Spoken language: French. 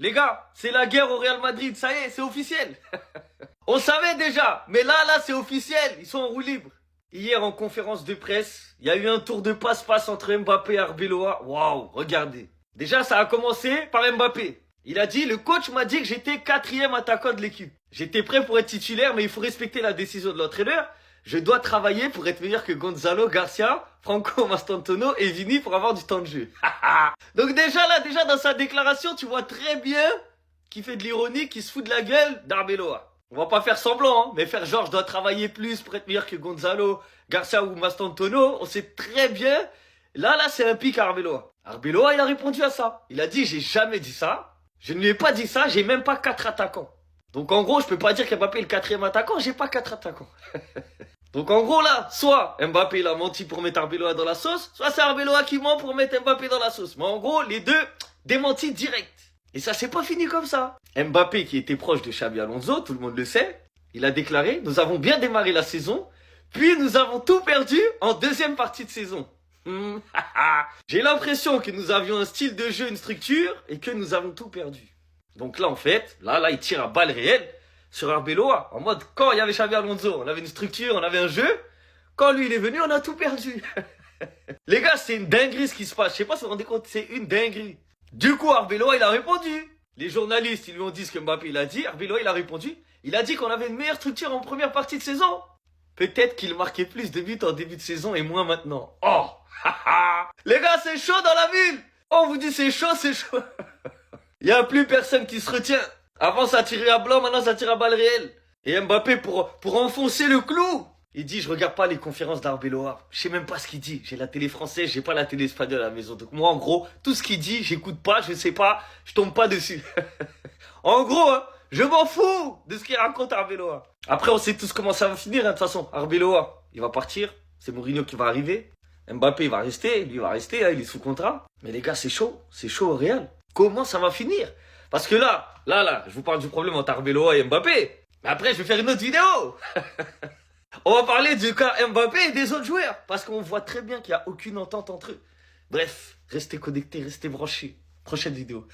Les gars, c'est la guerre au Real Madrid, ça y est, c'est officiel. On savait déjà, mais là, c'est officiel, ils sont en roue libre. Hier, en conférence de presse, il y a eu un tour de passe-passe entre Mbappé et Arbeloa. Waouh, regardez. Déjà, ça a commencé par Mbappé. Il a dit, le coach m'a dit que j'étais quatrième attaquant de l'équipe. J'étais prêt pour être titulaire, mais il faut respecter la décision de l'entraîneur. Je dois travailler pour être meilleur que Gonzalo, Garcia, Franco Mastantuono et Vini pour avoir du temps de jeu. Donc déjà dans sa déclaration, tu vois très bien qu'il fait de l'ironie, qu'il se fout de la gueule d'Arbeloa. On va pas faire semblant, hein, mais faire genre je dois travailler plus pour être meilleur que Gonzalo, Garcia ou Mastantuono, on sait très bien. Là, c'est un pic à Arbeloa. Arbeloa, il a répondu à ça. Il a dit, j'ai jamais dit ça. Je ne lui ai pas dit ça, j'ai même pas 4 attaquants. Donc en gros, je peux pas dire qu'Mbappé est le 4e attaquant, j'ai pas 4 attaquants. Donc en gros là, soit Mbappé il a menti pour mettre Arbeloa dans la sauce, soit c'est Arbeloa qui ment pour mettre Mbappé dans la sauce. Mais en gros, les deux démentis direct. Et ça s'est pas fini comme ça. Mbappé qui était proche de Xabi Alonso, tout le monde le sait, il a déclaré, nous avons bien démarré la saison, puis nous avons tout perdu en deuxième partie de saison. J'ai l'impression que nous avions un style de jeu, une structure, et que nous avons tout perdu. Donc là, en fait, là, il tire à balles réelles sur Arbeloa. En mode, quand il y avait Xabi Alonso, on avait une structure, on avait un jeu. Quand lui, il est venu, on a tout perdu. Les gars, c'est une dinguerie ce qui se passe. Je sais pas si vous vous rendez compte, c'est une dinguerie. Du coup, Arbeloa, il a répondu. Les journalistes, ils lui ont dit ce que Mbappé, il a dit. Arbeloa, il a répondu. Il a dit qu'on avait une meilleure structure en première partie de saison. Peut-être qu'il marquait plus de buts en début de saison et moins maintenant. Oh. Les gars, c'est chaud dans la ville. On vous dit c'est chaud, c'est chaud. Il n'y a plus personne qui se retient. Avant, ça tirait à blanc, maintenant, ça tire à balles réelles. Et Mbappé, pour enfoncer le clou, il dit, je regarde pas les conférences d'Arbeloa. Je sais même pas ce qu'il dit. J'ai la télé française, j'ai pas la télé espagnole à la maison. Donc moi, en gros, tout ce qu'il dit, j'écoute pas, je sais pas, je tombe pas dessus. En gros, hein, je m'en fous de ce qu'il raconte Arbeloa. Après, on sait tous comment ça va finir, hein, de toute façon. Arbeloa, il va partir. C'est Mourinho qui va arriver. Mbappé, il va rester. Lui, il va rester, hein, il est sous contrat. Mais les gars, c'est chaud au Real. Comment ça va finir? Parce que là, je vous parle du problème entre Arbeloa et Mbappé. Mais après, je vais faire une autre vidéo. On va parler du cas Mbappé et des autres joueurs. Parce qu'on voit très bien qu'il n'y a aucune entente entre eux. Bref, restez connectés, restez branchés. Prochaine vidéo.